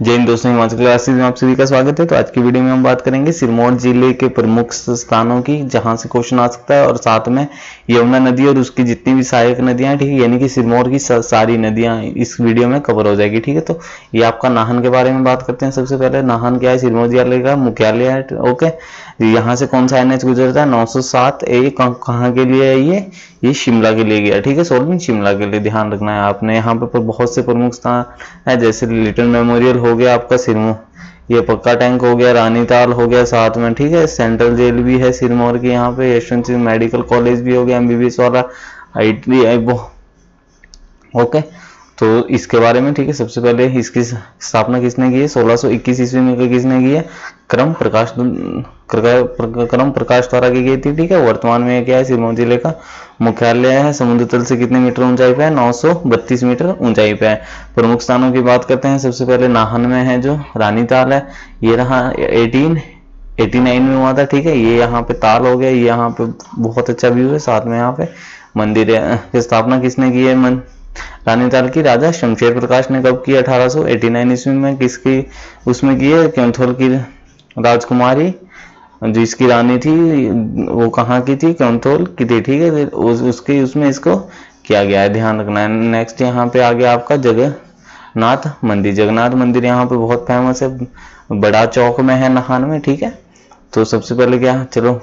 जय हिंद दोस्तों, हिमाचल क्लासेस में आप सभी का स्वागत है। तो आज की वीडियो में हम बात करेंगे सिरमौर जिले के प्रमुख स्थानों की, जहां से क्वेश्चन आ सकता है, और साथ में यमुना नदी और उसकी जितनी भी सहायक नदियां हैं, ठीक है, यानी कि सिरमौर की सारी नदियां इस वीडियो में कवर हो जाएगी। ठीक है, तो ये आपका नाहन के बारे में बात करते हैं। सबसे पहले नाहन क्या है? सिरमौर जिले का मुख्यालय है। ओके, यहाँ से कौन सा एनएच गुजरता है? 907 ए। कहाँ के लिए है ये शिमला के लिए गया। ठीक है, सोलमिन शिमला के लिए ध्यान रखना है आपने। यहाँ पे बहुत से प्रमुख स्थान है, जैसे लिटिल मेमोरियल हो गया आपका सिरमौर, ये पक्का टैंक हो गया, रानीताल हो गया साथ में। ठीक है, सेंट्रल जेल भी है सिरमौर की, यहाँ पे यशवंत सिंह मेडिकल कॉलेज भी हो गया, एमबीबीएस वाला, IIT। ओके, तो इसके बारे में, ठीक है, सबसे पहले इसकी स्थापना किसने की है? 1621 ईस्वी में किसने की है? क्रम प्रकाश द्वारा की गई थी। ठीक है, वर्तमान में क्या है? सिरमौर जिले का मुख्यालय है। समुद्र तल से कितने मीटर ऊंचाई पे है? 932 मीटर ऊंचाई पे है। प्रमुख स्थानों की बात करते हैं। सबसे पहले नाहन में है जो रानीताल है, ये रहा 1889 में हुआ था। ठीक है, ये यहाँ पे ताल हो गया, ये यहाँ पे बहुत अच्छा व्यू है, साथ में यहाँ पे मंदिर है। स्थापना किसने की है रानीताल की? राजा शमशेर प्रकाश ने कब की? 1889 ईस्वी में। किसकी उसमें की है? कैंथोल की राजकुमारी जो इसकी रानी थी, वो कहाँ की थी? कैंथोल की थी। ठीक है, उसके उसमें इसको किया गया है, ध्यान रखना है। नेक्स्ट यहाँ पे आ गया आपका जगन्नाथ मंदिर। जगन्नाथ मंदिर यहाँ पे बहुत फेमस है, बड़ा चौक में है नाहन में। ठीक है, तो सबसे पहले क्या, चलो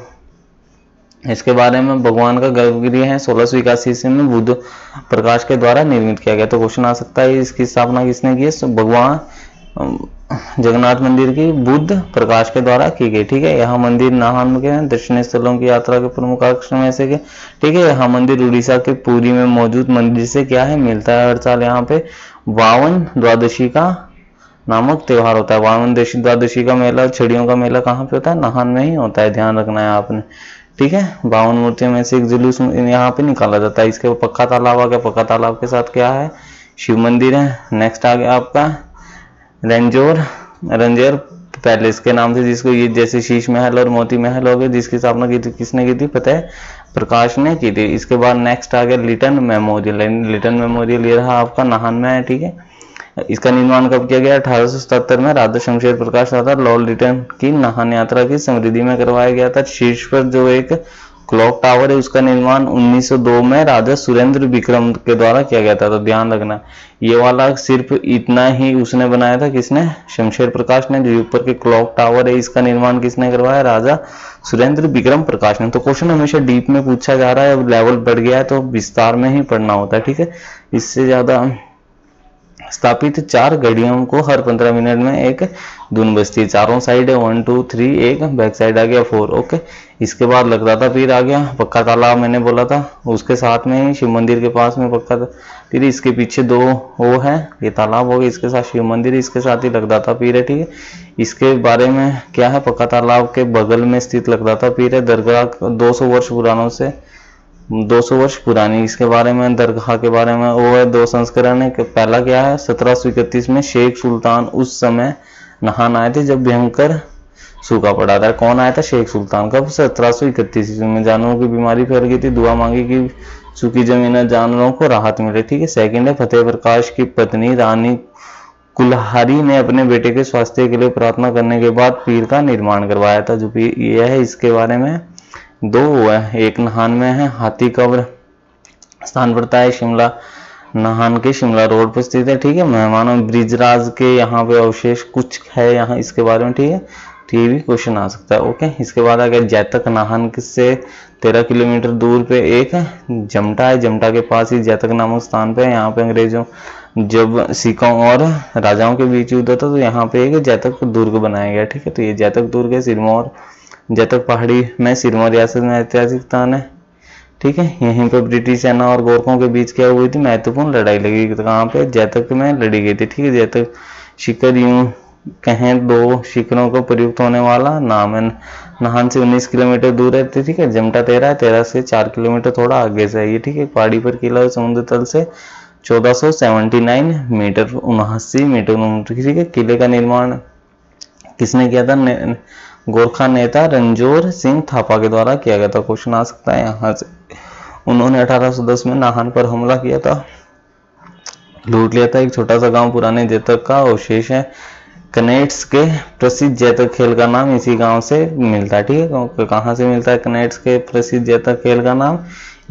इसके बारे में, भगवान का गर्भगृह है, 1681 ईस्वी में बुद्ध प्रकाश के द्वारा निर्मित किया गया। तो क्वेश्चन आ सकता है इसकी स्थापना किसने की है? भगवान जगन्नाथ मंदिर की बुद्ध प्रकाश के द्वारा की गई। ठीक है, यह मंदिर नाहन के दर्शनीय स्थलों की यात्रा के प्रमुख आकर्षण में से के। ठीक है, यह मंदिर उड़ीसा के पुरी में मौजूद मंदिर से क्या है? मिलता है। हर साल यहाँ पे वावन द्वादशी का नामक त्योहार होता है। वावन द्वादशी का मेला, छड़ियों का मेला कहाँ पे होता है? नाहन में ही होता है, ध्यान रखना है आपने। ठीक है, 52 मूर्तियों में से एक जुलूस यहाँ पे निकाला जाता है। इसके पक्का तालाब आ गया, पक्का तालाब के साथ क्या है? शिव मंदिर है। नेक्स्ट आ गया आपका रंजोर पैलेस के नाम से, जिसको ये जैसे शीश महल और मोती महल हो गए, जिसकी स्थापना की थी किसने की थी? फतेह प्रकाश ने की थी। इसके बाद नेक्स्ट आ गया लिटन मेमोरियल। लिटन मेमोरियल ये रहा आपका नाहन में है। ठीक है, इसका निर्माण कब किया गया? 1877 में राजा शमशेर प्रकाश तथा लॉर्ड लिटन की नाहन यात्रा की समृद्धि में करवाया गया था। शीर्ष पर जो एक क्लॉक टावर है, उसका निर्माण 1902 में राजा सुरेंद्र विक्रम के द्वारा किया गया था। तो ध्यान रखना, ये वाला सिर्फ इतना ही उसने बनाया था, किसने? शमशेर प्रकाश ने। जो ऊपर के क्लॉक टावर है, इसका निर्माण किसने करवाया? राजा सुरेंद्र विक्रम प्रकाश ने। तो क्वेश्चन हमेशा डीप में पूछा जा रहा है, अब लेवल बढ़ गया है तो विस्तार में ही पढ़ना होता है। ठीक है, इससे ज्यादा स्थापित 4 घड़ियों को हर 15 मिनट में एक धुन बजती है। चारों साइड है 1 2 3, एक बैक साइड आ गया 4। ओके, इसके बाद लगदाता पीर आ गया, पक्का तालाब मैंने बोला था, उसके साथ में ही शिव मंदिर के पास में पक्का पीर, इसके पीछे 2 वो है, ये तालाब हो गया, इसके साथ शिव मंदिर, इसके साथ ही लगदाता पीर है। ठीक है, इसके बारे में क्या है? पक्का तालाब के बगल में स्थित लगदाता पीर है, दरगाह 200 वर्ष पुरानों से 200 वर्ष पुरानी। इसके बारे में, दरगाह के बारे में वो है, 2 संस्करण है। पहला क्या है? 1731 में शेख सुल्तान उस समय नाहन आए थे जब भयंकर सूखा पड़ा था। कौन आया था? शेख सुल्तान। कब? 1731 में। जानवरों की बीमारी फैल गई थी, दुआ मांगी कि सूखी जमीन जानवरों को राहत मिले। ठीक है, सेकंड है, फतेह प्रकाश की पत्नी रानी कुल्हारी ने अपने बेटे के स्वास्थ्य के लिए प्रार्थना करने के बाद पीर का निर्माण करवाया था। जो पीर ये है, इसके बारे में 2 है, एक नाहन में है, हाथी कब्र स्थान पड़ता है शिमला, नाहन के शिमला रोड पर स्थित है। ठीक है, मेहमानों ब्रिजराज के यहाँ पे अवशेष कुछ है यहाँ, इसके बारे में। ठीक है, तो ये भी क्वेश्चन आ सकता है। ओके, इसके बाद अगर जैतक नाहन से 13 किलोमीटर दूर पे एक जमटा है, जमटा के पास ही जैतक नामक स्थान पे, यहाँ पे अंग्रेजों जब सिखों और राजाओं के बीच युद्ध था तो यहाँ पे एक जैतक दुर्ग बनाया गया। ठीक है, तो ये जैतक दुर्ग है सिरमौर जैतक पहाड़ी में, सिरमौर रियासत में ऐतिहासिक स्थान है। ठीक है, यहीं पर ब्रिटिश सेना और गोरखों के बीच क्या हुई थी? महत्वपूर्ण लड़ाई लगी। कहाँ पे? जैतक में लड़ी गई थी। ठीक है, जैतक शिखर यूं कहें 2 शिखरों को प्रयुक्त होने वाला नाम है। नाहन से 19 किलोमीटर दूर है। ठीक है, जमटा 13 है, 13 से 4 किलोमीटर थोड़ा आगे से है ये। ठीक है, पहाड़ी पर किला है, समुद्र तल से 1479 मीटर 79 मीटर। ठीक है, किले का निर्माण किसने किया था? गोरखा नेता रणजोर सिंह थापा के द्वारा किया गया था। क्वेश्चन आ सकता है यहाँ से। उन्होंने 1810 में नाहन पर हमला किया था, लूट लिया था। एक छोटा सा गांव पुराने जैतक का अवशेष है। कनेट्स के प्रसिद्ध जैतक खेल का नाम इसी गांव से मिलता है, ठीक है। कहाँ से मिलता है कनेट्स के प्रसिद्ध जैतक खेल का नाम,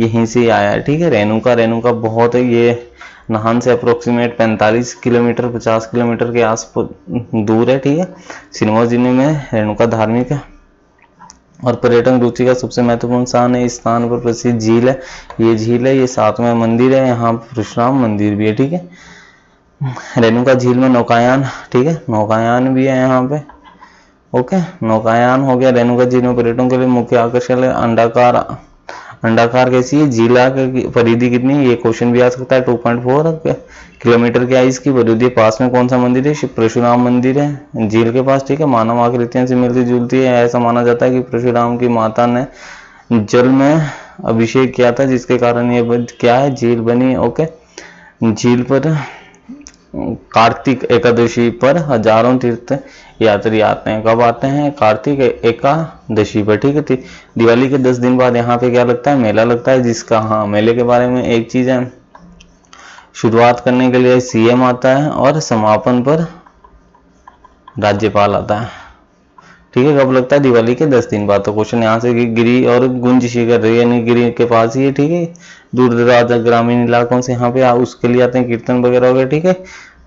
यहीं से आया है, ठीक है। रेणुका बहुत है, ये नाहन से अप्रोक्सीमेट 45 किलोमीटर 50 किलोमीटर के आसपास दूर है, ठीक है। सिरमौर जिले में रेणुका धार्मिक और पर्यटन रुचि का सबसे महत्वपूर्ण स्थान है। इस स्थान पर प्रसिद्ध झील है, ये 7वां मंदिर है, यहाँ परशुराम मंदिर भी है, ठीक है। रेणुका झील में नौकायान, ठीक है, नौकायान भी है यहाँ पे, ओके। नौकायान हो गया। रेणुका झील में पर्यटकों के लिए मुख्य आकर्षण है अंडाकार कैसी है झील, की परिधि कितनी है, ये क्वेश्चन भी आ सकता है। 2.4 किलोमीटर की है इसकी परिधि। पास में कौन सा मंदिर है, परशुराम मंदिर है झील के पास, ठीक है। मानव आकृतियों से मिलती जुलती है, ऐसा माना जाता है कि परशुराम की माता ने जल में अभिषेक किया था, जिसके कारण ये क्या है झील बनी, ओके। झील पर कार्तिक एकादशी पर हजारों तीर्थ यात्री आते हैं। कब आते हैं, कार्तिक एकादशी पर, ठीक है। दिवाली के 10 दिन बाद यहाँ पे क्या लगता है, मेला लगता है, जिसका, हाँ, मेले के बारे में एक चीज है, शुरुआत करने के लिए सीएम आता है और समापन पर राज्यपाल आता है, ठीक है। कब लगता है, दिवाली के 10 दिन बाद। तो क्वेश्चन यहाँ से कि गिरी और गुंज शिखर, यानी गिरी के पास ही है, ठीक है। दूर दराज ग्रामीण इलाकों से यहाँ पे उसके लिए आते हैं, कीर्तन वगैरह वगैरह, ठीक है।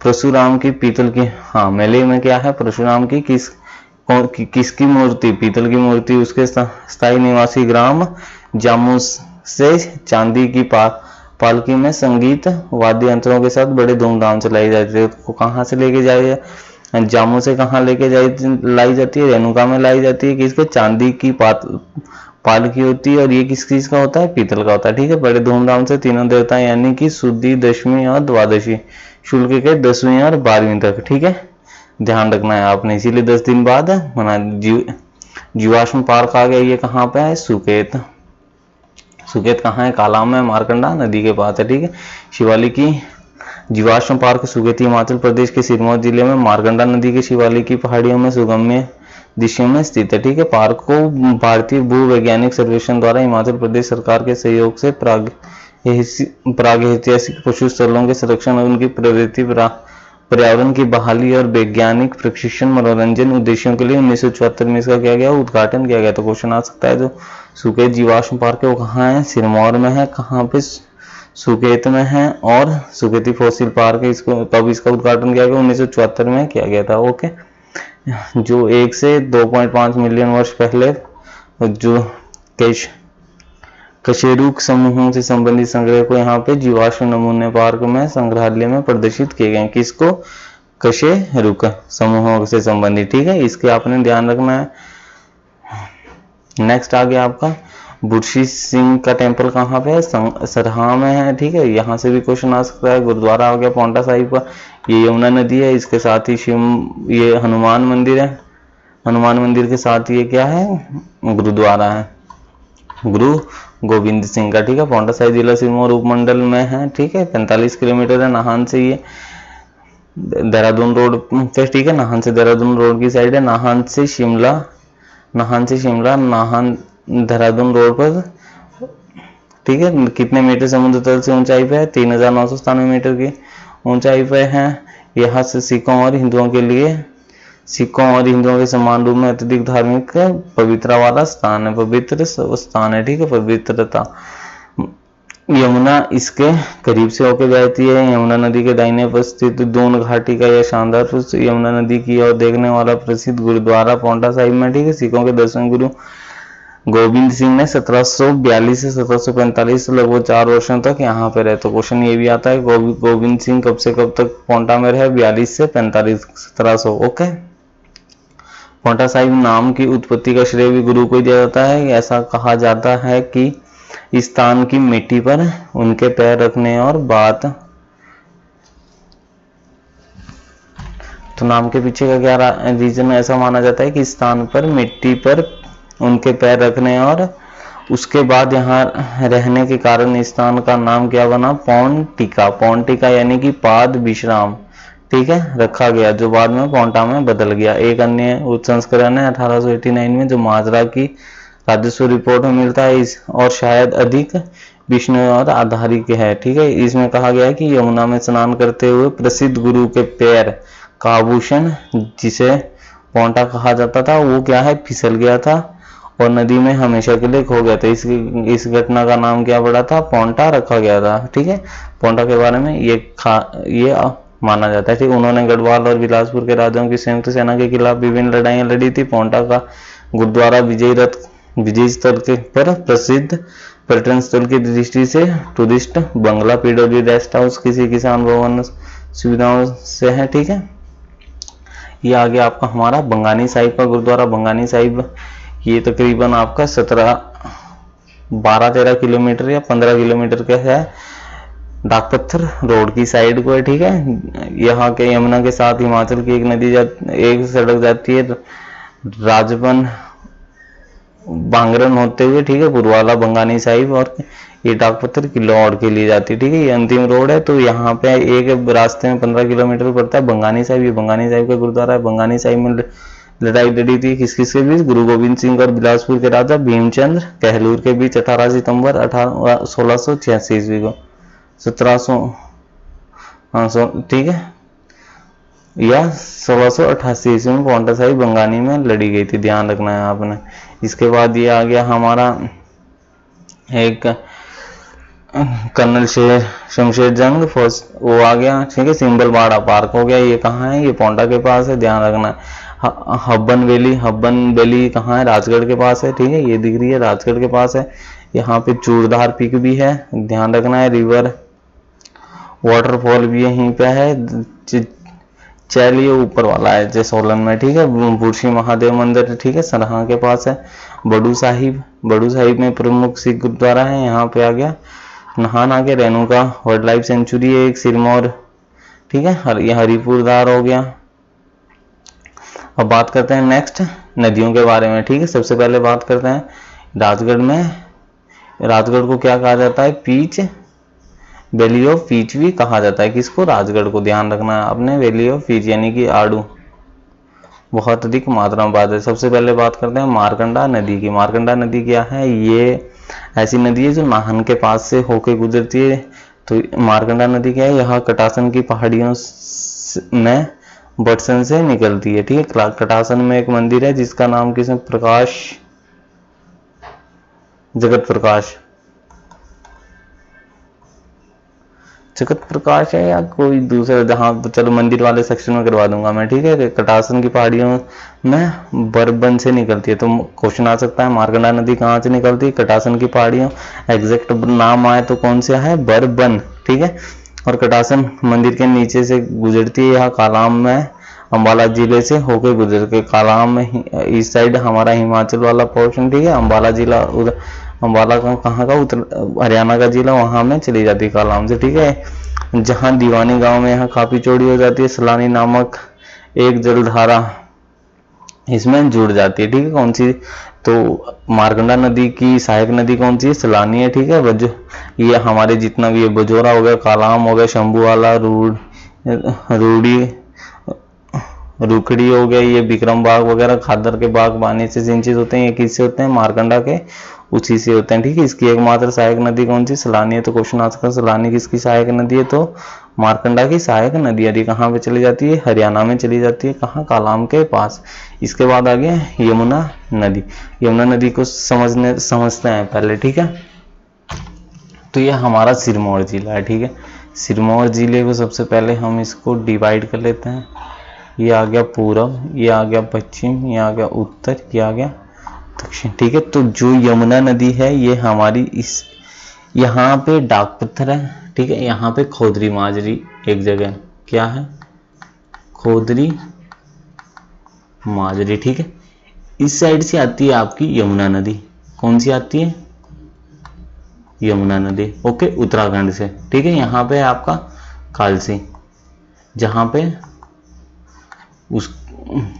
परशुराम की पीतल की, हाँ, मेले में क्या है, परशुराम की किसकी मूर्ति, पीतल की मूर्ति, उसके स्थायी निवासी ग्राम जामू से चांदी की पालकी में संगीत वाद्य यंत्रों के साथ बड़े धूमधाम से लाई जाती है। तो कहाँ से लेके जाए, जामू से कहाँ लेके लाई जाती है, रेणुका में लाई जाती है, किसके, चांदी की पालकी होती है, और ये किस चीज का होता है, पीतल का होता है, ठीक है। बड़े धूमधाम से तीनों देवता यानी कि शुद्धि, दशमी और द्वादशी, शुल्क के 10वीं और 12वीं तक, ठीक है, ध्यान रखना है आपने। इसीलिए 10 दिन बाद मना। जीवाश्म पार्क आ गया, ये कहाँ पे है, सुकेत कहाँ है, कालाम में, मारकंडा नदी के पास है, ठीक है। शिवालिक की जीवाश्म पार्क सुकेत हिमाचल प्रदेश के सिरमौर जिले में मारकंडा नदी के शिवालिक की पहाड़ियों में सुगम्य दिशा में स्थित है, ठीक है। पार्क को भारतीय भूवैज्ञानिक सर्वेक्षण द्वारा हिमाचल प्रदेश सरकार के सहयोग से प्रागैतिहासिक पशु स्थलों के संरक्षण और उनकी प्रवृत्ति, पर्यावरण की बहाली और वैज्ञानिक प्रशिक्षण मनोरंजन उद्देश्यों के लिए 1974 में इसका क्या गया, उद्घाटन किया गया। तो क्वेश्चन आ सकता है, जो सुकेत जीवाश्म पार्क है वो कहाँ है, सिरमौर में है, कहाँ पे, सुकेत में है। और सुकेती फॉसिल पार्क है, इसको कब इसका उद्घाटन किया गया, 1974 में किया गया था, ओके। जो 1 से 2.5 मिलियन वर्ष पहले जो कशेरुक समूहों से संबंधित संग्रह को यहाँ पे जीवाश्म नमूने पार्क में संग्रहालय में प्रदर्शित किए गए। किसको, कशेरुक समूहों से संबंधित, ठीक है। इसके आपने ध्यान रखना है। नेक्स्ट आ गया आपका बुरशी सिंह का टेम्पल, कहाँ पे है, सरहा में है, ठीक है। यहाँ से भी क्वेश्चन आ सकता है। गुरुद्वारा हो गया पौंटा साहिब का, ये यमुना नदी है, इसके साथ ही ये हनुमान मंदिर है, हनुमान मंदिर के साथ ये क्या है, गुरुद्वारा है, गुरु गोविंद सिंह का, ठीक है। पौंटा साहिब जिला सिरमौर उपमंडल में है, ठीक है। 45 किलोमीटर है नाहन से, ये देहरादून रोड पे, ठीक है। नाहन से देहरादून रोड की साइड है। नाहन से शिमला नाहन देहरादून रोड पर, ठीक है। कितने मीटर समुद्र तल से ऊंचाई पे है, 3997 मीटर की ऊंचाई पे है। यहाँ से सिखों और हिंदुओं के समान रूप में अत्यधिक धार्मिक पवित्रता वाला स्थान है, पवित्र स्थान है, ठीक है, पवित्रता। यमुना इसके करीब से होकर जाती है। यमुना नदी के दाहिने पर स्थित दून घाटी का यह शानदार यमुना नदी की ओर देखने वाला प्रसिद्ध गुरुद्वारा पौंटा साहिब में, ठीक है। सिखों के 10वें गुरु गोविंद सिंह ने 1742 से 1745 लगभग 4 वर्षों तक यहाँ पे रहे। तो क्वेश्चन ये भी आता है, गोविंद सिंह कब से कब तक पौंटा में रहे, 42 से 45, 1700, ओके। पौंटा साहिब नाम की उत्पत्ति का श्रेय भी गुरु को ही दिया जाता है। ऐसा कहा जाता है कि इस स्थान की मिट्टी पर उनके पैर रखने और बात, तो नाम के पीछे का क्या रीजन, ऐसा माना जाता है कि इस स्थान पर मिट्टी पर उनके पैर रखने और उसके बाद यहाँ रहने के कारण इस स्थान का नाम क्या बना, पौंटिका यानी कि पाद विश्राम, ठीक है, रखा गया, जो बाद में पौंटा में बदल गया। एक अन्य संस्करण है 1889 में, जो माजरा की राजस्व रिपोर्ट में मिलता है, इस और शायद अधिक विष्णु और आधारिक है, ठीक है। इसमें कहा गया है कि यमुना में स्नान करते हुए प्रसिद्ध गुरु के पैर काभूषण जिसे पोंटा कहा जाता था वो क्या है, फिसल गया था और नदी में हमेशा के लिए खो गया था। इस घटना का नाम क्या पड़ा था, पोंटा रखा गया था। ठीक है, पोंटा के बारे में ये माना जाता है। ठीक, उन्होंने गढ़वाल और बिलासपुर के राजाओं की संयुक्त सेना के खिलाफ विभिन्न लड़ाइयां लड़ी थी। पोंटा का गुरुद्वारा विजय स्थल के पर प्रसिद्ध पर्यटन स्थल की दृष्टि से टूरिस्ट बंगला, पीडब्ल्यू रेस्ट हाउस, किसी किसान भवन सुविधाओं से है। ठीक है, ये आ गया आपका हमारा बंगानी साहिब का गुरुद्वारा। बंगानी साहिब ये तकरीबन आपका 12-13 किलोमीटर या 15 किलोमीटर का है, डाकपत्थर रोड की साइड को है। ठीक है, यहाँ के यमुना के साथ हिमाचल की एक सड़क जाती है राजबन बांगरन होते हुए। ठीक है, पुरवाला, बंगानी साहिब, और ये डाकपत्थर किल्लौड़ के लिए जाती है। ठीक है, ये अंतिम रोड है। तो यहाँ पे एक रास्ते में 15 किलोमीटर पड़ता है बंगानी साहिब। ये बंगानी साहिब का गुरुद्वारा है। बंगानी साहिब में लड़ाई लड़ी थी किस किस के बीच, गुरु गोविंद सिंह और बिलासपुर के राजा भीमचंद्र कहलूर के बीच 18 सितंबर 1686 ईस्वी को 1700 ठीक है या 1688 ईस्वी में पोंटा साहिब बंगानी में लड़ी गई थी, ध्यान रखना है आपने। इसके बाद ये आ गया हमारा एक कर्नल शमशेर जंग वो आ गया। ठीक है, सिंबल बाड़ा पार्क हो गया। ये कहाँ है, ये पोंटा के पास है, ध्यान रखना है। हब्बन वैली कहाँ है, राजगढ़ के पास है। ठीक है, ये दिख रही है, राजगढ़ के पास है। यहाँ पे चूड़धार पीक भी है, ध्यान रखना है। रिवर वाटरफॉल भी यहीं पे है। चैलिए ऊपर वाला है जय सोलन में। ठीक है, बुरशी महादेव मंदिर, ठीक है, सरहा के पास है। बड़ू साहिब में प्रमुख सिख गुरुद्वारा है। यहाँ पे आ गया नहान, आगे रेणुका वाइल्ड लाइफ सेंचुरी है एक, सिरमौर। ठीक है, ये हरिपुरदार हो गया। अब बात करते हैं नेक्स्ट नदियों के बारे में। ठीक है, सबसे पहले बात करते हैं राजगढ़ को क्या कहा जाता है, पीच वैली ऑफ पीच भी कहा जाता है। किसको, राजगढ़ को, ध्यान रखना है आपने। वैली ऑफ पीच यानी कि आड़ू बहुत अधिक मात्रा में बात है। सबसे पहले बात करते हैं मारकंडा नदी की। मारकंडा नदी क्या है, ये ऐसी नदी है जो नाहन के पास से होके गुजरती है। तो मारकंडा नदी क्या है, यहाँ कटासन की पहाड़ियों में बटसन से निकलती है। ठीक है, कटासन में एक मंदिर है जिसका नाम किसने, जगत प्रकाश है या कोई दूसरा, जहां चलो मंदिर वाले सेक्शन में करवा दूंगा मैं। ठीक है, कटासन की पहाड़ियों में बरबन से निकलती है। तो क्वेश्चन आ सकता है मारकंडा नदी कहाँ से निकलती है, कटासन की पहाड़ियों, एग्जैक्ट नाम आए तो कौन सा है, बरबन। ठीक है, और कटासन मंदिर के नीचे से गुजरती है। यहाँ कालाम में अंबाला जिले से होकर गुजर के, कालाम में इस साइड हमारा हिमाचल वाला पोर्शन। ठीक है, अंबाला जिला अंबाला का कहाँ का, उत्तर हरियाणा का जिला, वहां में चली जाती है कालाम से। ठीक है, जहां दीवानी गांव में यहाँ काफी चौड़ी हो जाती है, सलानी नामक एक जलधारा इसमें जुड़ जाती है। ठीक है, कौन सी, तो मारकंडा नदी की सहायक नदी कौन सी है, सलानी है। ठीक है, ये हमारे जितना भी है, बजोरा हो गया, कालाम हो गया, शंभूवाला, रूडी, रुखड़ी हो गया, ये विक्रम बाग वगैरह खादर के बाग पानी से सिंचित होते हैं। ये किससे होते हैं, मारकंडा के उसी से होते हैं। ठीक है, इसकी एकमात्र सहायक नदी कौन सी, सलानी है। तो क्वेश्चन आ सकता है सलानी किसकी सहायक नदी है, तो मारकंडा की सहायक नदी। यदि कहाँ पे चली जाती है, हरियाणा में चली जाती है, कहाँ, कालाम के पास। इसके बाद आ गया यमुना नदी। यमुना नदी को समझते हैं पहले। ठीक है, तो ये हमारा सिरमौर जिला है। ठीक है, सिरमौर जिले को सबसे पहले हम इसको डिवाइड कर लेते हैं। ये आ गया पूर्व, ये आ गया पश्चिम, ये आ गया उत्तर, ये आ गया दक्षिण। ठीक है, तो जो यमुना नदी है ये हमारी इस यहाँ पे डाक पत्थर है। ठीक है, यहाँ पे खोदरी माजरी एक जगह क्या है, खोदरी माजरी। ठीक है, इस साइड से आती है आपकी यमुना नदी। कौन सी आती है, यमुना नदी। ओके, उत्तराखंड से। ठीक है, यहाँ पे आपका कालसी, जहाँ पे उस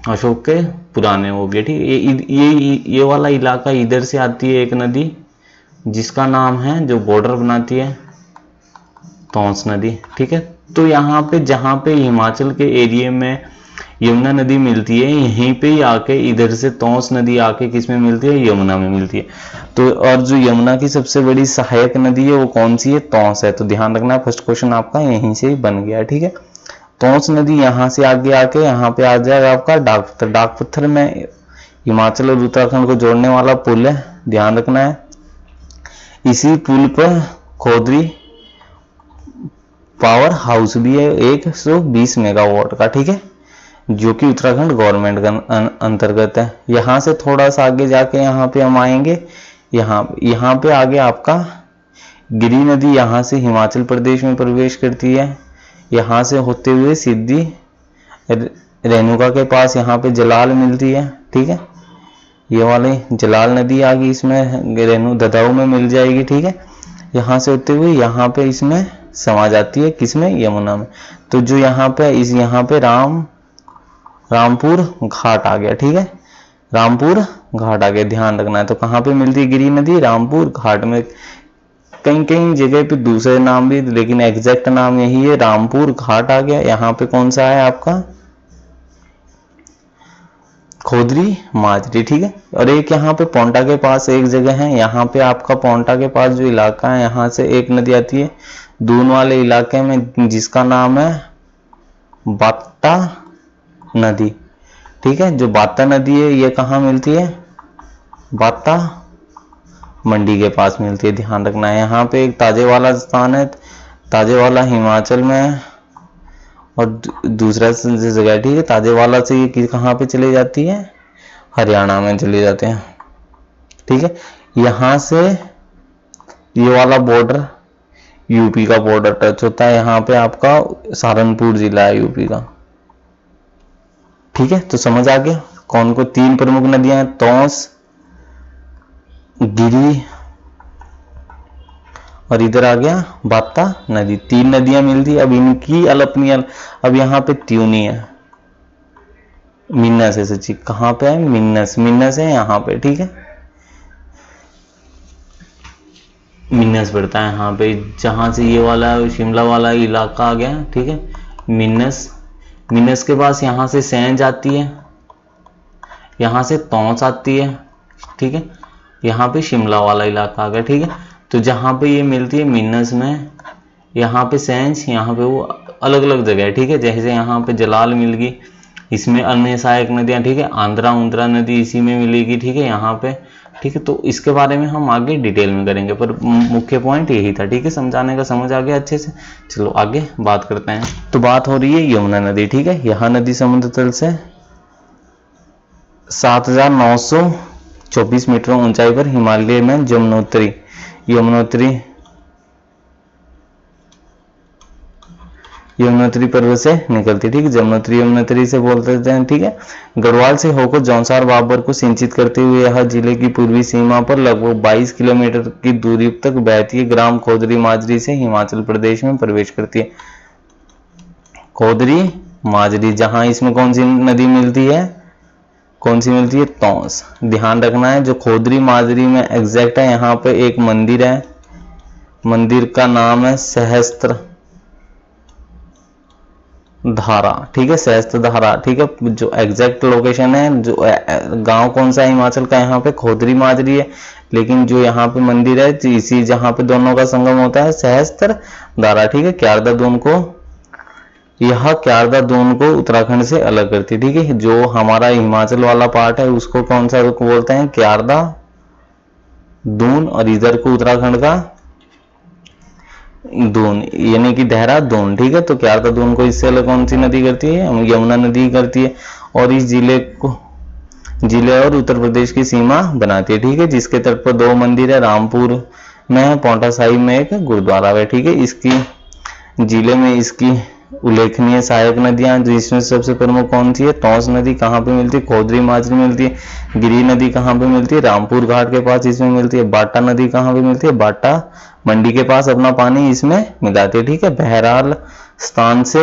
अशोक के पुराने हो गए। ठीक है, ये वाला इलाका, इधर से आती है एक नदी जिसका नाम है, जो बॉर्डर बनाती है, तौंस नदी। ठीक है, तो यहाँ पे जहाँ पे हिमाचल के एरिया में यमुना नदी मिलती है, यहीं पे ही आके इधर से तौंस नदी आके किसमें मिलती है, यमुना में मिलती है। तो और जो यमुना की सबसे बड़ी सहायक नदी है वो कौन सी है, तौंस है। तो ध्यान रखना, फर्स्ट क्वेश्चन आपका यहीं से ही बन गया। ठीक है, तोंस नदी यहाँ से आगे आके यहाँ पे आ जाएगा आपका डाक पत्थर। डाक पत्थर में हिमाचल और उत्तराखंड को जोड़ने वाला पुल है, ध्यान रखना है। इसी पुल पर खोदरी पावर हाउस भी है 120 मेगावाट का, ठीक है, जो कि उत्तराखंड गवर्नमेंट का अंतर्गत है। यहाँ से थोड़ा सा आगे जाके यहाँ पे हम आएंगे, यहाँ पे आगे आपका गिरी नदी यहाँ से हिमाचल प्रदेश में प्रवेश करती है। यहाँ से होते हुए सीधी रेणुका के पास यहाँ पे जलाल मिलती है, ठीक है, ये वाली जलाल नदी आ गई, इसमें रेणु ददाऊ में मिल जाएगी, ठीक है। यहाँ से होते हुए यहाँ पे इसमें समा जाती है, किसमें, यमुना में। तो जो यहाँ पे रामपुर घाट आ गया, ठीक है, रामपुर घाट आ गया, ध्यान रखना है। तो कहाँ पे मिलती है गिरी नदी, रामपुर घाट में। कहीं कहीं जगह पे दूसरे नाम भी, लेकिन एग्जैक्ट नाम यही है, रामपुर घाट आ गया। यहाँ पे कौन सा है आपका, खोदरी माजरी, ठीक है। और एक यहाँ पे पोंटा के पास एक जगह है, यहाँ पे आपका पोंटा के पास जो इलाका है, यहाँ से एक नदी आती है दून वाले इलाके में, जिसका नाम है बात्ता नदी, ठीक है। जो बात्ता नदी है ये कहाँ मिलती है, बात्ता मंडी के पास मिलती है, ध्यान रखना है। यहाँ पे एक ताजेवाला स्थान है, ताजेवाला हिमाचल में है और दूसरा जगह, ठीक है। ताजेवाला से ये कहाँ पे चली जाती है, हरियाणा में चले जाते हैं, ठीक है। यहाँ से ये वाला बॉर्डर यूपी का बॉर्डर टच होता है, यहाँ पे आपका सहारनपुर जिला है यूपी का, ठीक है। तो समझ आ गया कौन को तीन प्रमुख नदियां हैं, तोंस, गिरी और इधर आ गया बात्ता नदी, तीन नदियां मिलती। अब इनकी अपनी अब यहाँ पे त्यूनी है, मिन्नस है, सच्ची कहाँ पे है, मिन्नस है यहाँ पे, ठीक है, मिन्नस पड़ता है यहाँ पे, जहां से ये वाला शिमला वाला इलाका आ गया, ठीक है। मिन्नस के पास यहाँ से सैंज आती है, यहाँ से तौंस आती है, ठीक है। यहाँ पे शिमला वाला इलाका आ गया, ठीक है। तो जहाँ पे ये मिलती है मिन्नस में, यहाँ पे सैंज, यहाँ पे वो अलग अलग जगह है, ठीक है। जैसे यहाँ पे जलाल मिल गई, इसमें अन्य सहायक नदियां, ठीक है, आंध्रा उंद्रा नदी इसी में मिलेगी, ठीक है, यहाँ पे, ठीक है। तो इसके बारे में हम आगे डिटेल में करेंगे, पर मुख्य पॉइंट यही था, ठीक है, समझाने का। समझ आ गया अच्छे से, चलो आगे बात करते हैं। तो बात हो रही है यमुना नदी, ठीक है। यह नदी समुद्र तल से 7,924 मीटर ऊंचाई पर हिमालय में यमुनोत्री पर्वत से निकलती, ठीक है। यमुनोत्री से बोलते हैं, ठीक है। गढ़वाल से होकर जौनसार बाबर को सिंचित करते हुए यह जिले की पूर्वी सीमा पर लगभग 22 किलोमीटर की दूरी तक बहती है। ग्राम खोदरी माजरी से हिमाचल प्रदेश में प्रवेश करती है। खोदरी माजरी, जहां इसमें कौन सी नदी मिलती है, कौन सी मिलती है, तौंस। ध्यान रखना है जो खोदरी माजरी में एग्जैक्ट है, यहाँ पे एक मंदिर है, मंदिर का नाम है सहस्त्र धारा, ठीक है, सहस्त्र धारा, ठीक है। जो एग्जैक्ट लोकेशन है, जो गांव कौन सा है हिमाचल का, यहाँ पे खोदरी माजरी है, लेकिन जो यहाँ पे मंदिर है, इसी जहाँ पे दोनों का संगम होता है, सहस्त्र धारा, ठीक है। क्यारदा दून को, यह क्यारदा दून को उत्तराखंड से अलग करती है, ठीक है। जो हमारा हिमाचल वाला पार्ट है उसको कौन सा बोलते हैं, क्यारदा दून, और इधर को उत्तराखंड का दून, यानी कि देहरादून, ठीक है। तो क्यारदा दून को इससे अलग कौन सी नदी करती है, यमुना नदी करती है, और इस जिले और उत्तर प्रदेश की सीमा बनाती है, ठीक है। जिसके तट पर दो मंदिर है, रामपुर में है, पोंटा साहिब में एक गुरुद्वारा है, ठीक है। इसकी जिले में इसकी उल्लेखनीय सहायक नदियां, जो इसमें सबसे प्रमुख कौन सी है, तौंस नदी कहाँ पे मिलती है, खोदरी माजरी मिलती है। गिरी नदी कहाँ पे मिलती है, रामपुर घाट के पास इसमें मिलती है। बाटा नदी कहाँ पे मिलती है, बाटा मंडी के पास अपना पानी इसमें मिलाती है, ठीक है। बहराल स्थान से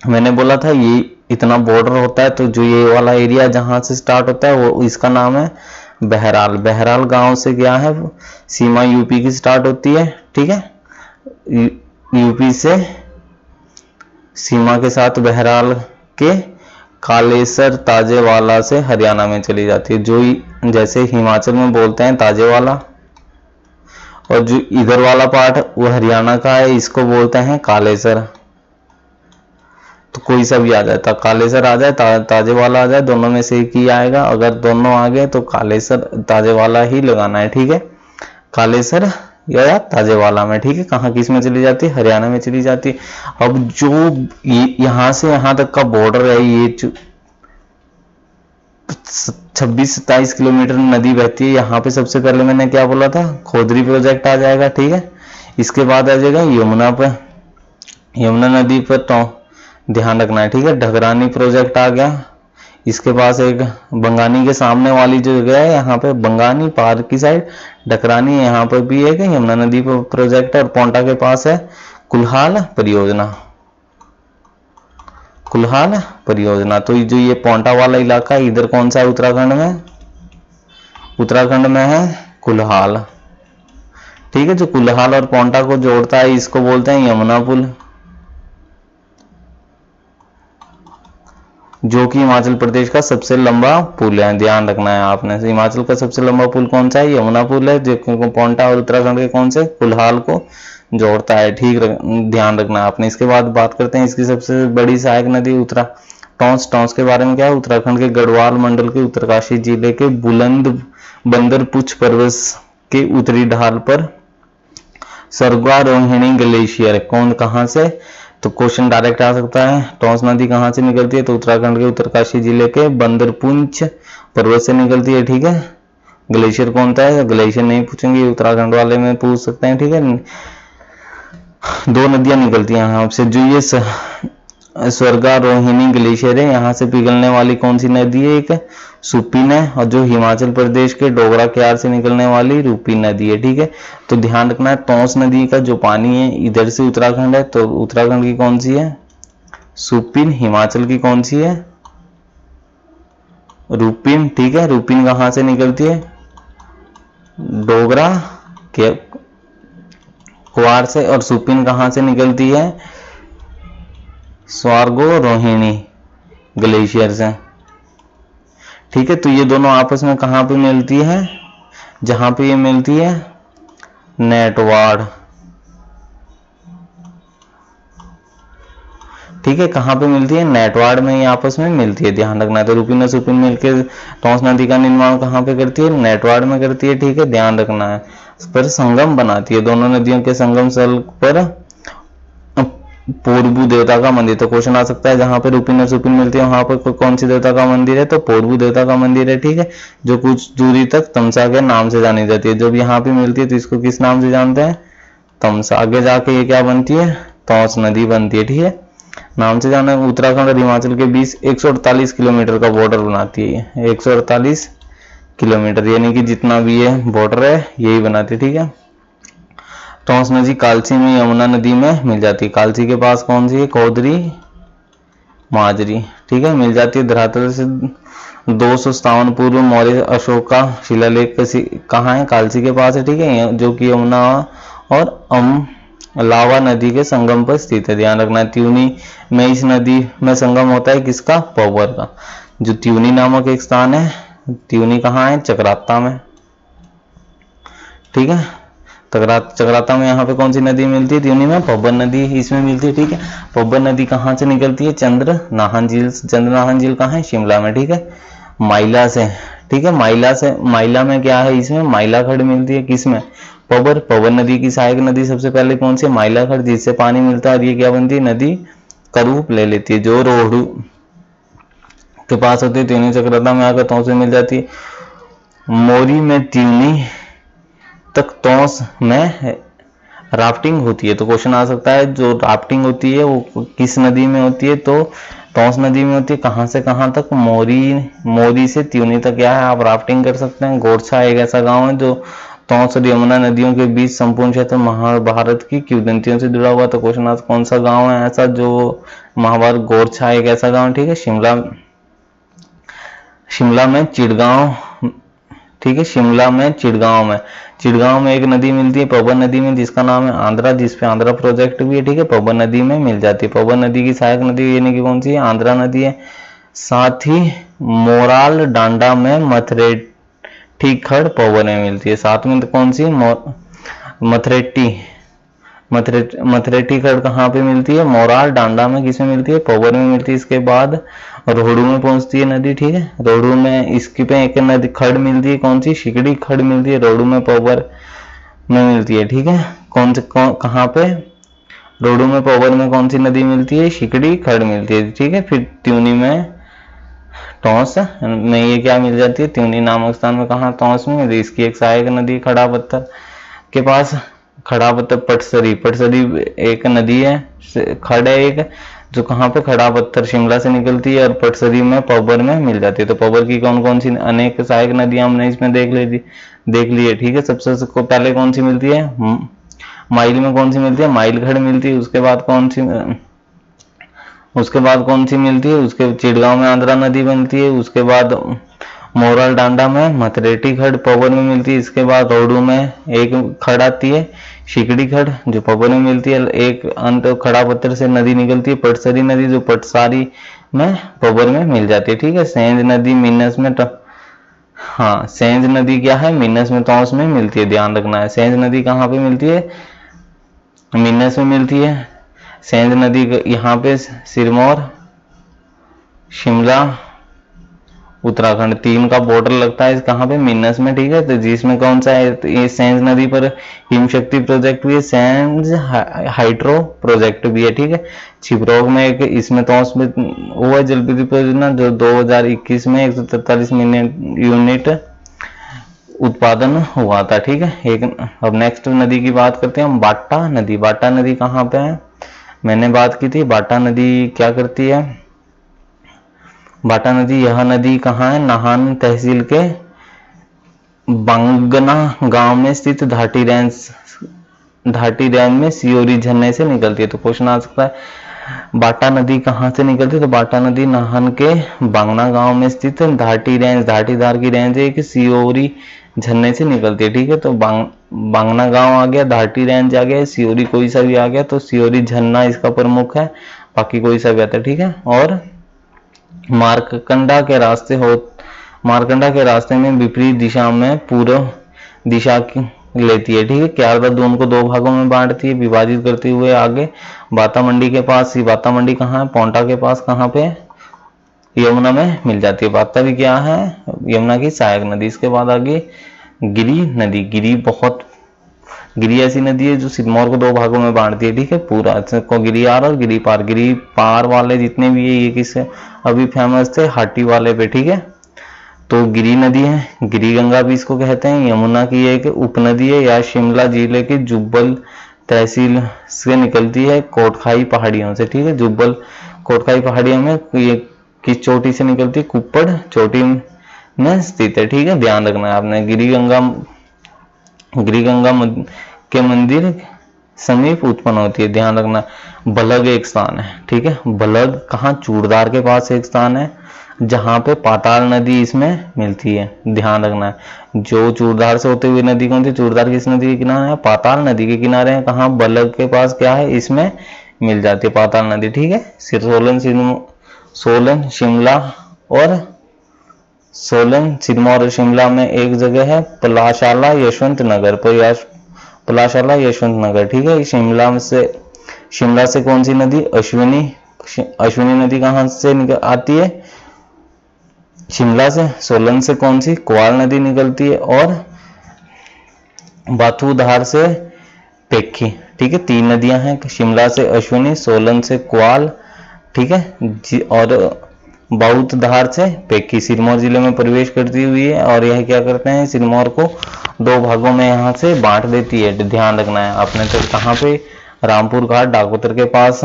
मैंने बोला था ये इतना बॉर्डर होता है, तो जो ये वाला एरिया जहां से स्टार्ट होता है वो इसका नाम है बहराल। बहराल गांव से क्या है, सीमा यूपी की स्टार्ट होती है, ठीक है। यूपी से सीमा के साथ बहराल के कालेसर ताजेवाला से हरियाणा में चली जाती है। जो जैसे हिमाचल में बोलते हैं ताजेवाला, और जो इधर वाला पार्ट वो हरियाणा का है, इसको बोलते हैं कालेसर, तो कोई सा भी आ जाए, कालेसर आ जाए, ताजेवाला आ जाए, दोनों में से एक ही आएगा। अगर दोनों आ गए तो कालेसर ताजेवाला ही लगाना है, ठीक है। कालेसर या ताजेवाला में, ठीक है। कहाँ किस में चली जाती है, हरियाणा में चली जाती है। अब जो यहाँ से यहाँ तक का बॉर्डर है, ये 26-27 किलोमीटर नदी बहती है। यहाँ पे सबसे पहले मैंने क्या बोला था, खोदरी प्रोजेक्ट आ जाएगा, ठीक है। इसके बाद आ जाएगा यमुना पर, यमुना नदी पर तो ध्यान रखना है, ठीक है। ढगरानी प्रोजेक्ट आ गया। इसके पास एक बंगानी के सामने वाली जो जगह है, यहाँ पे बंगानी पार की साइड ढकरानी, यहाँ पर भी एक यमुना नदी पर प्रोजेक्ट है। और पोंटा के पास है कुल्हाल परियोजना, कुल्हाल परियोजना। तो जो ये पोंटा वाला इलाका है, इधर कौन सा है उत्तराखंड में, उत्तराखंड में है कुल्हाल, ठीक है। जो कुल्हाल और पोंटा को जोड़ता है इसको बोलते हैं यमुना पुल, जो कि हिमाचल प्रदेश का सबसे लंबा पुल है। ध्यान रखना है आपने, हिमाचल का सबसे लंबा पुल कौन सा है, यमुना पुल है, जो पोंटा और उत्तराखंड के कौन से कुल्हाल को जोड़ता है, ठीक ध्यान रखना है आपने। इसके बाद बात करते हैं इसकी सबसे बड़ी सहायक नदी टॉन्स। टॉन्स के बारे में क्या है, उत्तराखंड के गढ़वाल मंडल के उत्तरकाशी जिले के बुलंद बंदरपुछ पर्वत के उत्तरी ढाल पर स्वर्गारोहिणी ग्लेशियर कौन कहां से, तो क्वेश्चन डायरेक्ट आ सकता है। टॉन्स नदी कहां से निकलती है, तो उत्तराखंड के उत्तरकाशी जिले के बंदरपुंछ पर्वत से निकलती है, ठीक है। ग्लेशियर कौन सा है, ग्लेशियर नहीं पूछेंगे, उत्तराखंड वाले में पूछ सकते हैं, ठीक है। दो नदियां निकलती हैं यहाँ से, जो ये स्वर्गारोहिणी ग्लेशियर है, यहाँ से पिघलने वाली कौन सी नदी है, एक सुप्पीन है, और जो हिमाचल प्रदेश के डोगरा क्यार से निकलने वाली रूपी नदी है, ठीक है। तो ध्यान रखना है, टॉन्स नदी का जो पानी है इधर से उत्तराखंड है, तो उत्तराखंड की कौन सी है सुप्पीन, हिमाचल की कौन सी है रूपीन, ठीक है। रूपीन कहां से निकलती है, डोगरा क्वार से, और सुप्पीन कहां से निकलती है, स्वर्गारोहिणी ग्लेशियर से, ठीक है। तो ये दोनों आपस में कहां पे मिलती है, जहां पे ये मिलती है नेटवाड़, ठीक है। कहां पे मिलती है, नेटवाड़ में ये आपस में मिलती है, ध्यान रखना है। तो रूपीन और सुप्पीन मिलकर टॉन्स नदी का निर्माण कहां पे करती है, नेटवाड़ में करती है, ठीक है। ध्यान रखना है, इस पर संगम बनाती है, दोनों नदियों के संगम स्थल पर पोरबू देवता का मंदिर। तो क्वेश्चन आ सकता है, जहां पे रूपीन और सुप्पीन मिलती है वहां पर कौन सी देवता का मंदिर है, तो पोरबू देवता का मंदिर है, ठीक है। जो कुछ दूरी तक तमसा के नाम से जानी जाती है। जब यहाँ पे मिलती है तो इसको किस नाम से जानते हैं, तमसा। आगे जाके ये क्या बनती है, टॉन्स नदी बनती है, ठीक है। नाम से जाना। उत्तराखंड और हिमाचल के बीच 148 किलोमीटर का बॉर्डर बनाती है, 148 किलोमीटर, यानी कि जितना भी ये बॉर्डर है यही बनाती है, ठीक है। टॉन्स नदी कालसी में यमुना नदी में मिल जाती है। कालसी के पास कौन सी है, खोदरी माजरी, ठीक है, मिल जाती है। धरातल से 257 पूर्व मौर्य अशोक का शिलालेख कहाँ है, कालसी के पास है, ठीक है, जो कि यमुना और लावा नदी के संगम पर स्थित है। ध्यान रखना है, त्यूनी में इस नदी में संगम होता है किसका, पौवर का। जो त्यूनी नामक एक स्थान है, त्यूनी कहाँ है, चक्राता में, ठीक है। चक्राता में यहाँ पे कौन सी नदी मिलती है, त्यूनी में पब्बर नदी इसमें मिलती है, ठीक है। पब्बर नदी कहाँ से निकलती है, चंद्रनाहन झील। चंद्रनाहन झील कहाँ है, शिमला में, ठीक है, माइला से, ठीक है। माइला से, माइला में क्या है, इसमें माइलाखड़ मिलती है, किसमें, पब्बर नदी की सहायक नदी सबसे पहले कौन सी, माइलाखड़, जिससे पानी मिलता है, और ये क्या बनती है, नदी का रूप ले लेती है। जो रोहडू के पास होती है, त्यूनी चक्राता में आकर तौं से मिल जाती है। मोरी में त्यूनी तक टॉन्स में राफ्टिंग होती है। तो क्वेश्चन आ सकता है, जो राफ्टिंग होती है वो किस नदी में होती है, तो टॉन्स नदी में होती है। कहां से कहां तक, मोरी से त्यूनी तक क्या है, आप राफ्टिंग कर सकते हैं। गोरछा एक ऐसा गांव है जो टॉन्स और यमुना नदियों के बीच संपूर्ण क्षेत्र महाभारत की किंवदंतियों से जुड़ा हुआ। तो क्वेश्चन आज कौन सा गांव है ऐसा जो महाभारत, गोरछा एक ऐसा गांव, ठीक है। शिमला में चिड़गांव, ठीक है, शिमला में चिड़गांव में एक नदी मिलती है पब्बर नदी में, जिसका नाम है आंध्रा, जिसपे आंध्रा प्रोजेक्ट भी है, ठीक है। पब्बर नदी में मिल जाती है। पब्बर नदी की सहायक नदी यानी कि कौन सी है, आंध्रा नदी है। साथ ही मोराल डांडा में मथरेटी खड़ पब्बर में मिलती है। साथ में तो कौन सी, मथरेटी मथरेटी खड़ कहाँ पे मिलती है? मोरार डांडा में। किसमें मिलती है? पोबर में मिलती है। इसके बाद रोहड़ू में पहुंचती है नदी, ठीक है। रोहड़ू में इसकी पे एक नदी खड़ मिलती है, कौन सी? सिकड़ी खड़ मिलती है, रोहड़ू में पोबर में मिलती है, ठीक है। कहाँ पे? रोहड़ू में पोबर में कौन सी नदी मिलती है? सिकड़ी खड़ मिलती है, ठीक है। फिर त्यूनी में टोंस में ये क्या मिल जाती है? त्यूनी नामक स्थान में। कहाँ? टोंस में। इसकी एक सहायक नदी खड़ा पत्थर के पास। खड़ा पत्थर पटसरी, पटसरी एक नदी है, खड़ है एक, जो कहाँ पे? खड़ा पत्थर शिमला से निकलती है और पटसरी में पौबर में मिल जाती है। तो पौबर की कौन कौन सी अनेक सहायक नदियां हमने इसमें देख ली है, ठीक है। सबसे पहले कौन सी मिलती है? माइल में कौन सी मिलती है? माइल खड़ मिलती है। उसके बाद कौन सी मिलती है? उसके चिड़गांव में आंध्रा नदी बनती है। उसके बाद मोरल डांडा में मथरेटी खड़ पौबर में मिलती है। इसके बाद रोहड़ू में एक खड़ आती है, सिकड़ी खड़, जो पौबर में मिलती है। एक अंत खड़ा पत्थर से नदी निकलती है, पटसरी नदी, जो पटसारी में पौबर में मिल जाती है, ठीक है। सेंध नदी मीनस में हाँ, सेंध नदी क्या है? मीनस में टॉस में मिलती है, ध्यान रखना है। सेंध नदी कहाँ पे मिलती है? मीनस में मिलती है। सेंध नदी यहाँ पे सिरमौर, शिमला, उत्तराखंड तीन का बॉर्डर लगता है कहाँ पे? मीनस में, ठीक है। तो जिसमें कौन सा है? तो ये सेंध नदी पर हिम शक्ति प्रोजेक्ट भी है, सेंध हाइड्रो प्रोजेक्ट भी है, ठीक है। छिबरोग में एक, इसमें तो उसमें वो है जल विद्युत परियोजना, जो 2021 में 143 मिलियन यूनिट उत्पादन हुआ था, ठीक है। एक अब नेक्स्ट नदी की बात करते हैं हम, बाटा नदी। बाटा नदी कहाँ पे है? मैंने बात की थी, बाटा नदी क्या करती है? बाटा नदी, यह नदी कहाँ है? नाहन तहसील के बंगना गांव में स्थित घाटी रेंज में सियोरी झरने से निकलती है। तो क्वेश्चन आ सकता है बाटा नदी कहाँ से निकलती है? तो बाटा नदी नाहन के बांगना गांव में स्थित घाटीदार की रेंज है, एक सियोरी झरने से निकलती है, ठीक है। तो बांगना गांव आ गया, घाटी रेंज आ गया, सियोरी कोई सा भी आ गया, तो सियोरी झरना इसका प्रमुख है, बाकी कोई सा भी आता है, ठीक है। और मारकंडा के रास्ते में विपरीत दिशा में पूर्व दिशा की लेती है, ठीक है। क्यारदा दून को दो भागों में बांटती है, विभाजित करते हुए आगे बाता मंडी के पास, बाता मंडी कहाँ है? पोंटा के पास, कहाँ पे? यमुना में मिल जाती है। बाता भी क्या है? यमुना की सहायक नदी। इसके बाद आगे गिरी नदी। गिरी ऐसी नदी है जो सिरमौर को दो भागों में बांटती है, ठीक है। पूरा को गिरियार और गिरी पार वाले जितने भी है, ये किससे अभी फेमस थे? हाटी वाले पे, ठीक है। तो गिरी नदी है, गिरी गंगा भी इसको कहते हैं। यमुना की एक उपनदी है, या शिमला जिले के जुब्बल तहसील से निकलती है, कोटखाई पहाड़ियों से, ठीक है। जुब्बल कोटखाई पहाड़ियों में ये किस चोटी से निकलती है? कुप्पड़ चोटी में स्थित है, ठीक है। ध्यान रखना है आपने। गिरी गंगा के मंदिर समीप उत्पन्न होती है, ध्यान रखना। बलग एक स्थान है, ठीक है। बलग कहाँ? चूड़दार के पास एक स्थान है, जहां पे पाताल नदी इसमें मिलती है, ध्यान रखना है। जो चूड़दार से होते हुए नदी कौन सी? चूड़दार किस नदी के किनारे है? पाताल नदी के किनारे है। कहाँ? बलग के पास क्या है? इसमें मिल जाती है पाताल नदी, ठीक है। सोलन सिरमौर और शिमला में एक जगह है, पलाशाला यशवंत नगर, ठीक है। शिमला से कौन सी नदी? अश्विनी नदी कहां से आती है? शिमला से। सोलन से कौन सी? क्वाल नदी निकलती है, और बाथूधार से पेखी, ठीक है। तीन नदियां हैं, शिमला से अश्विनी, सोलन से क्वाल, ठीक है, और बाउतधार से पेखी सिरमौर जिले में प्रवेश करती हुई है। और यह क्या करते हैं? सिरमौर को दो भागों में यहाँ से बांट देती है, ध्यान रखना है आपने। तो कहाँ पे? रामपुर घाट डाकपत्र के पास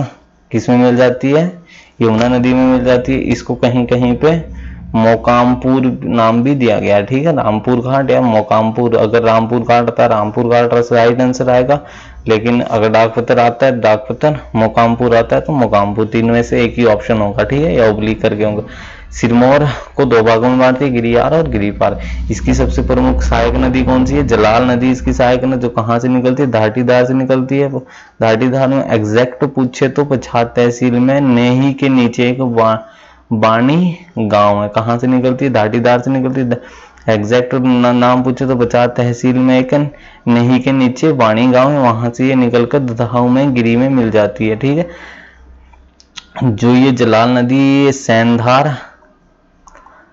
किसमें मिल जाती है? यमुना नदी में मिल जाती है। इसको कहीं कहीं पे मोकामपुर नाम भी दिया गया है, ठीक है। रामपुर घाट या मोकामपुर। अगर रामपुर घाट आता है, रामपुर घाट राइट आंसर आएगा, लेकिन अगर डाकपत्र आता है, डाकपत्र मोकामपुर आता है, तो मोकामपुर। तीन में से एक ही ऑप्शन होगा, ठीक है, या ओब्लिक करके होगा। सिरमौर को दो भागों में बांटती है, गिरियार और गिरिपार। इसकी सबसे प्रमुख सहायक नदी कौन सी है? जलाल नदी इसकी सहायक नदी, जो कहाँ से निकलती है? घाटीधार से निकलती है। घाटीधार में एग्जैक्ट पूछे तो पछात तहसील में नेही के नीचे एक बाणी गांव है। कहाँ से निकलती है? घाटीधार से निकलती है। एग्जैक्ट नाम पूछे तो बचा तहसील में एक नहीं के नीचे वाणी गांव है, वहां से ये निकलकर ददाहू में गिरी में मिल जाती है। ठीक है, जो ये जलाल नदी ये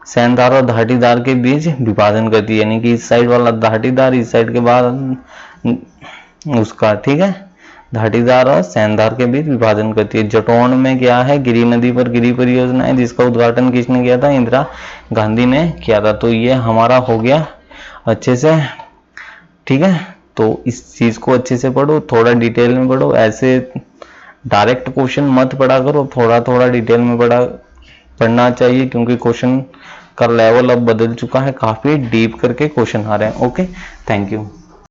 सैंधार और धाटीदार के बीच विभाजन करती है, यानी कि इस साइड वाला धाटीदार, इस साइड के बाद उसका, ठीक है, धाटीदार और सैंधार के बीच विभाजन करती है। जटौन में क्या है, गिरी नदी पर गिरी परियोजना है, जिसका उद्घाटन किसने किया था, इंदिरा गांधी ने किया था। तो ये हमारा हो गया अच्छे से। ठीक है, तो इस चीज को अच्छे से पढ़ो, थोड़ा डिटेल में पढ़ो, ऐसे डायरेक्ट क्वेश्चन मत पढ़ा करो, थोड़ा थोड़ा डिटेल में पढ़ना चाहिए, क्योंकि क्वेश्चन का लेवल अब बदल चुका है, काफी डीप करके क्वेश्चन आ रहे हैं। Okay, thank you.